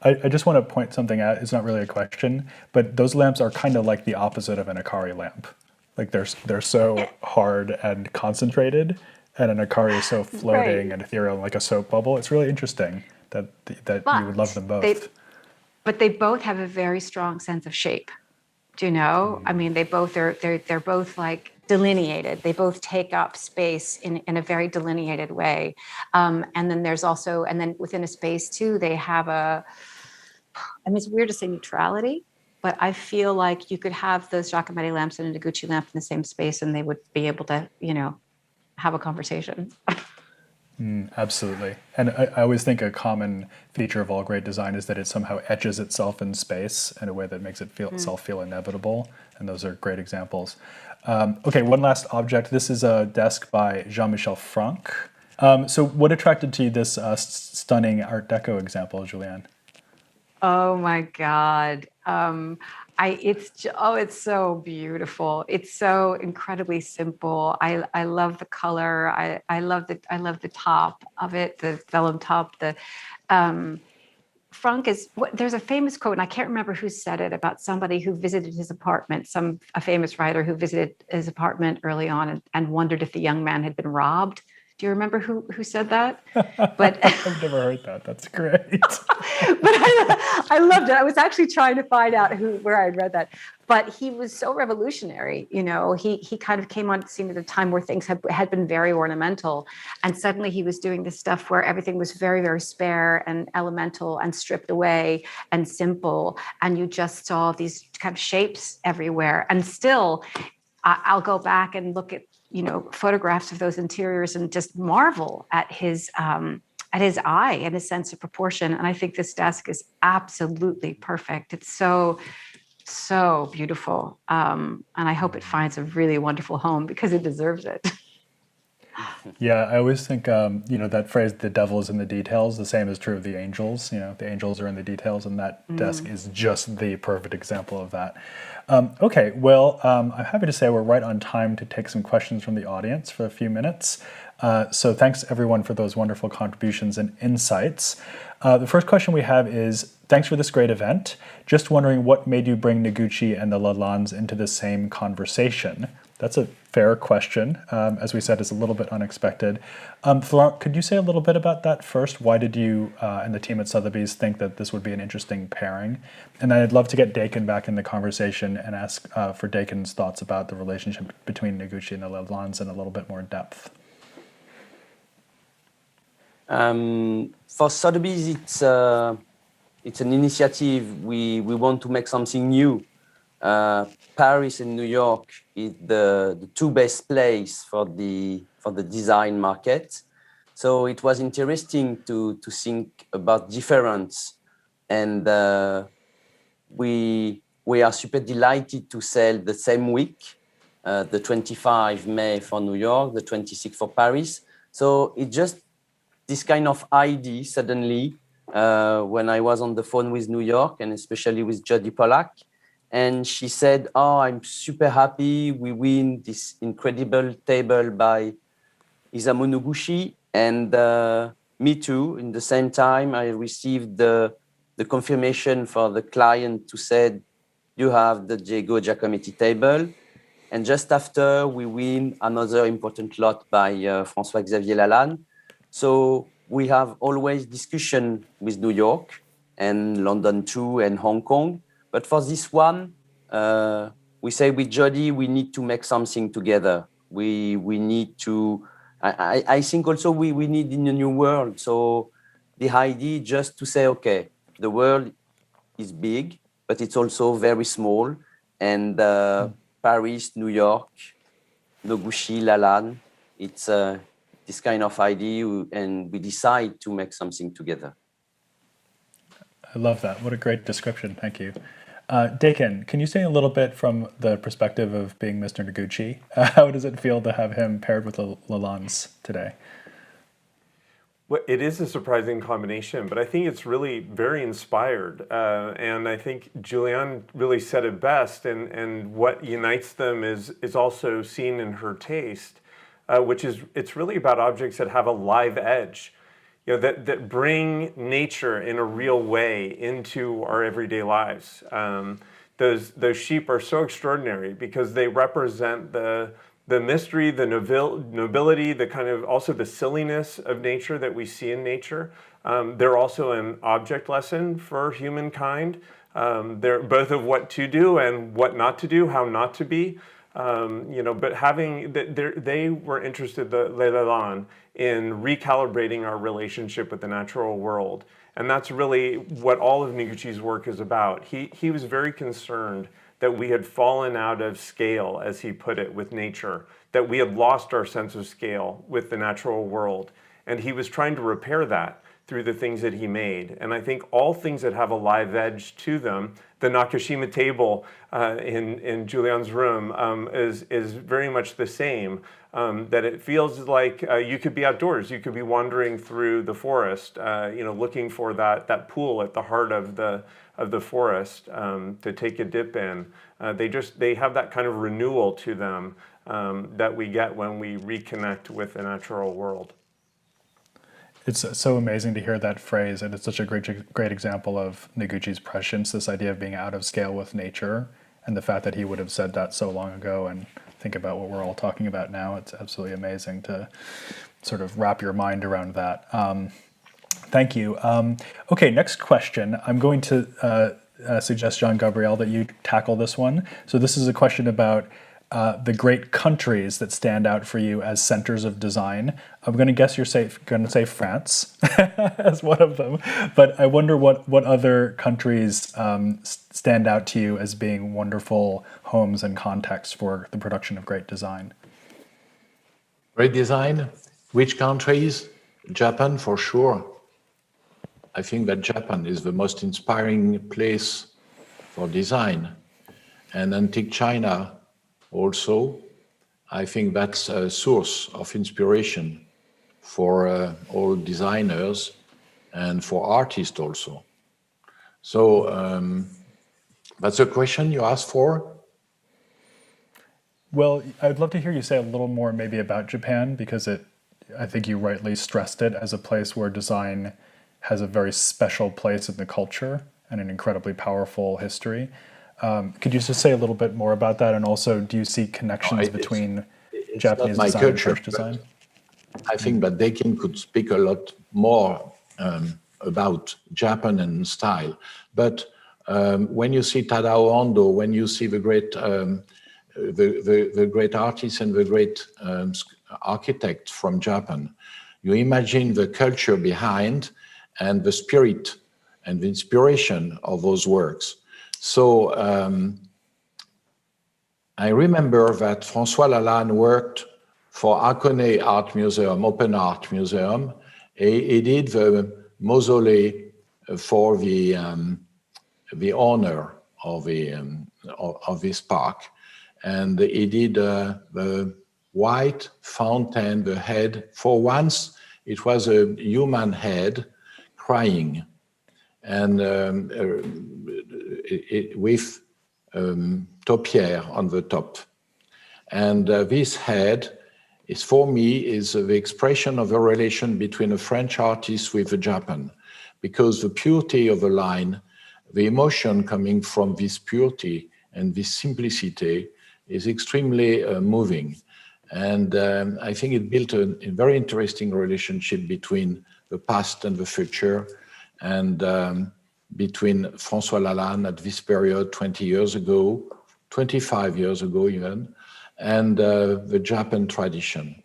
I just want to point something out. It's not really a question, but those lamps are kind of like the opposite of an Akari lamp. Like they're so hard and concentrated, and an Akari is so floating and ethereal, like a soap bubble. It's really interesting that you would love them both. But they both have a very strong sense of shape. Do you know? I mean, they're both like delineated. They both take up space in a very delineated way. And then there's also, and then within a space too, they have I mean, it's weird to say neutrality, but I feel like you could have those Giacometti lamps and a Noguchi lamp in the same space and they would be able to, you know, have a conversation. Absolutely. And I always think a common feature of all great design is that it somehow etches itself in space in a way that makes itself feel inevitable. And those are great examples. Okay, one last object. This is a desk by Jean-Michel Franck. So what attracted to you this stunning Art Deco example, Julianne? Oh my God. It's so beautiful. It's so incredibly simple. I love the color. I love the top of it, the vellum top. Franck there's a famous quote, and I can't remember who said it, about somebody who visited his apartment, a famous writer who visited his apartment early on and wondered if the young man had been robbed. Do you remember who said that? But I've never heard that. That's great. But I loved it. I was actually trying to find out where I'd read that. But he was so revolutionary. You know, he kind of came on the scene at a time where things had been very ornamental, and suddenly he was doing this stuff where everything was very, very spare and elemental and stripped away and simple, and you just saw these kind of shapes everywhere. And still, I'll go back and look at, you know, photographs of those interiors and just marvel at his eye and his sense of proportion. And I think this desk is absolutely perfect. It's so beautiful. And I hope it finds a really wonderful home because it deserves it. Yeah, I always think, you know, that phrase, the devil is in the details, the same is true of the angels. You know, the angels are in the details, and that desk is just the perfect example of that. Okay, well, I'm happy to say we're right on time to take some questions from the audience for a few minutes. So thanks everyone for those wonderful contributions and insights. The first question we have is, thanks for this great event. Just wondering what made you bring Noguchi and the Lalannes into the same conversation? That's a fair question. As we said, it's a little bit unexpected. Florent, could you say a little bit about that first? Why did you and the team at Sotheby's think that this would be an interesting pairing? And then I'd love to get Dakin back in the conversation and ask for Dakin's thoughts about the relationship between Noguchi and the Lalannes in a little bit more depth. For Sotheby's, it's an initiative. We want to make something new. Paris and New York is the two best places for the design market. So it was interesting to think about difference, and we are super delighted to sell the same week, the 25 May for New York, the 26 for Paris. So it just this kind of idea suddenly when I was on the phone with New York and especially with Jody Pollack. and she said, "Oh, I'm super happy. We win this incredible table by Isamu Noguchi." And me too. In the same time, I received the confirmation for the client to say, "You have the Diego Giacometti table." And just after, we win another important lot by François-Xavier Lalanne. So we have always discussion with New York and London too, and Hong Kong. But for this one, we say with Jody, we need to make something together. We need to, I think also we need in a new world. So the idea just to say, okay, the world is big, but it's also very small. And Paris, New York, Noguchi, Lalanne, it's this kind of idea, and we decide to make something together. I love that. What a great description. Thank you. Dakin, can you say a little bit from the perspective of being Mr. Noguchi? How does it feel to have him paired with the Lalannes today? Well, it is a surprising combination, but I think it's really very inspired. And I think Julianne really said it best, and what unites them is also seen in her taste, which is it's really about objects that have a live edge, that bring nature in a real way into our everyday lives. Those sheep are so extraordinary because they represent the mystery, the nobility, the kind of also the silliness of nature that we see in nature. They're also an object lesson for humankind. They're both of what to do and what not to do, how not to be. But they were interested, the Lalanne, in recalibrating our relationship with the natural world. And that's really what all of Noguchi's work is about. He was very concerned that we had fallen out of scale, as he put it, with nature, that we had lost our sense of scale with the natural world. And he was trying to repair that through the things that he made. And I think all things that have a live edge to them, the Nakashima table in Julianne's room is very much the same, that it feels like you could be outdoors, you could be wandering through the forest, looking for that pool at the heart of the forest to take a dip in. They have that kind of renewal to them that we get when we reconnect with the natural world. It's so amazing to hear that phrase, and it's such a great example of Noguchi's prescience, this idea of being out of scale with nature, and the fact that he would have said that so long ago, and think about what we're all talking about now. It's absolutely amazing to sort of wrap your mind around that. Thank you. Okay, next question. I'm going to suggest, Jean-Gabriel, that you tackle this one. So this is a question about the great countries that stand out for you as centers of design. I'm going to guess you're going to say France as one of them, but I wonder what other countries stand out to you as being wonderful homes and contexts for the production of great design. Great design? Which countries? Japan, for sure. I think that Japan is the most inspiring place for design. And antique China also, I think that's a source of inspiration for all designers and for artists also. So that's a question you asked for? Well, I'd love to hear you say a little more maybe about Japan, because I think you rightly stressed it as a place where design has a very special place in the culture and an incredibly powerful history. Could you just say a little bit more about that? And also, do you see connections between Japanese design and French design? I think that Dakin could speak a lot more about Japan and style. But when you see Tadao Ando, when you see the great artists and the great architects from Japan, you imagine the culture behind and the spirit and the inspiration of those works. So I remember that François Lalanne worked for Hakone Art Museum, Open Art Museum. He did the mausoleum for the owner of this park, and he did the white fountain, the head. For once, it was a human head crying, and with topiary on the top. And this head is, for me, is the expression of a relation between a French artist with a Japan, because the purity of a line, the emotion coming from this purity and this simplicity is extremely moving. And I think it built a very interesting relationship between the past and the future, and between François Lalanne at this period 20 years ago, 25 years ago even, and the Japan tradition.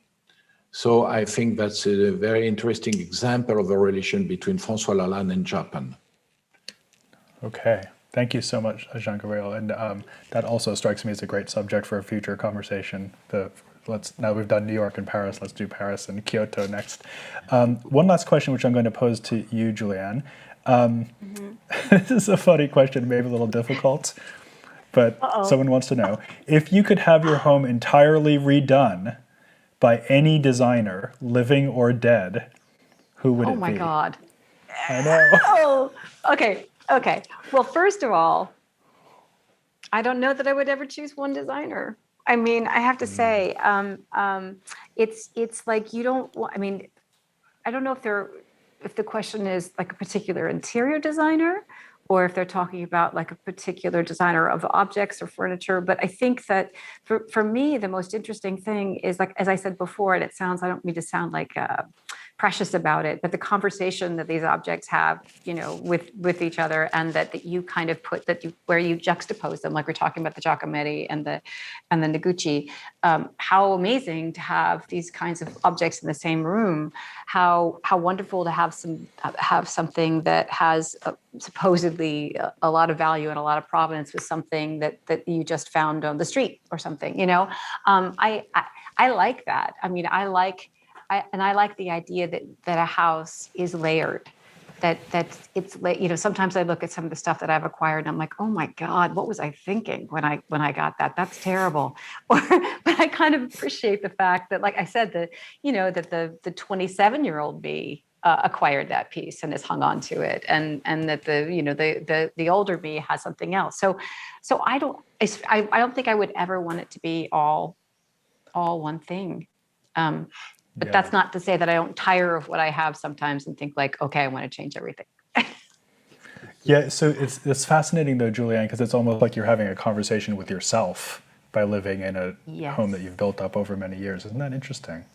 So I think that's a very interesting example of a relation between François Lalanne and Japan. Okay, thank you so much, Jean-Gabriel. And that also strikes me as a great subject for a future conversation. Now we've done New York and Paris, let's do Paris and Kyoto next. One last question, which I'm going to pose to you, Julianne. This is a funny question, maybe a little difficult, but someone wants to know, if you could have your home entirely redone by any designer, living or dead, who would it be? Oh my God. I know. Oh, okay. Well, first of all, I don't know that I would ever choose one designer. I mean, I have to say, it's like you don't. I mean, I don't know if the question is like a particular interior designer, or if they're talking about like a particular designer of objects or furniture. But I think that for me, the most interesting thing is, like, as I said before, and I don't mean to sound like precious about it, but the conversation that these objects have, with each other, and that you kind of where you juxtapose them, like we're talking about the Giacometti and the Noguchi. How amazing to have these kinds of objects in the same room. How wonderful to have something that has supposedly a lot of value and a lot of provenance with something that you just found on the street or something. I like that. I mean, I like the idea that a house is layered, that it's, sometimes I look at some of the stuff that I've acquired and I'm like, oh my God, what was I thinking when I got that? That's terrible. But I kind of appreciate the fact that, like I said, that the 27-year-old me acquired that piece and has hung on to it, and that the older me has something else. So I don't think I would ever want it to be all one thing. But that's not to say that I don't tire of what I have sometimes and think like, okay, I want to change everything. Yeah, so it's fascinating though, Julianne, because it's almost like you're having a conversation with yourself by living in a home that you've built up over many years. Isn't that interesting?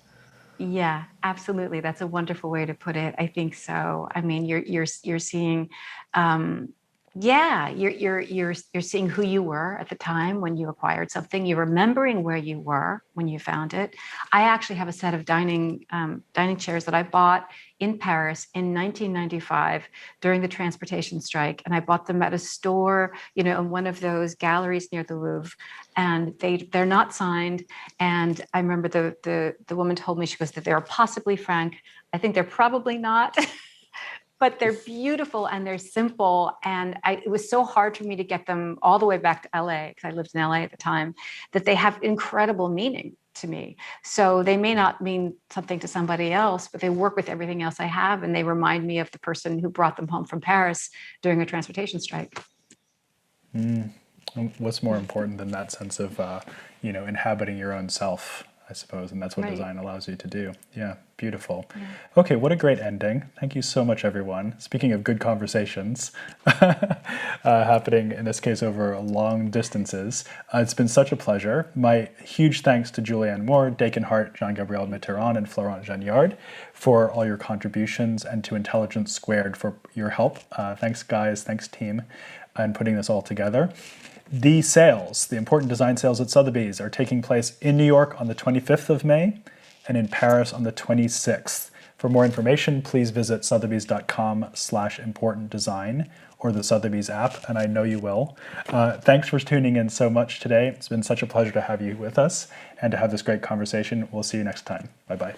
Yeah, absolutely. That's a wonderful way to put it. I think so. I mean, you're seeing, you're seeing who you were at the time when you acquired something. You're remembering where you were when you found it. I actually have a set of dining chairs that I bought in Paris in 1995 during the transportation strike, and I bought them at a store, in one of those galleries near the Louvre, and they're not signed. And I remember the woman told me, she goes, that they're possibly franc. I think they're probably not. But they're beautiful and they're simple. And it was so hard for me to get them all the way back to LA, because I lived in LA at the time, that they have incredible meaning to me. So they may not mean something to somebody else, but they work with everything else I have. And they remind me of the person who brought them home from Paris during a transportation strike. What's more important than that sense of, inhabiting your own self, I suppose, and that's what design allows you to do. Yeah, beautiful. Yeah. Okay, what a great ending. Thank you so much, everyone. Speaking of good conversations, happening in this case over long distances, it's been such a pleasure. My huge thanks to Julianne Moore, Dakin Hart, Jean-Gabriel Mitterrand, and Florent Jeanniard for all your contributions, and to Intelligence Squared for your help. Thanks, guys. Thanks, team, in putting this all together. The sales, the important design sales at Sotheby's, are taking place in New York on the 25th of May and in Paris on the 26th. For more information, please visit sotheby's.com/importantdesign or the Sotheby's app, and I know you will. Thanks for tuning in so much today. It's been such a pleasure to have you with us and to have this great conversation. We'll see you next time. Bye-bye.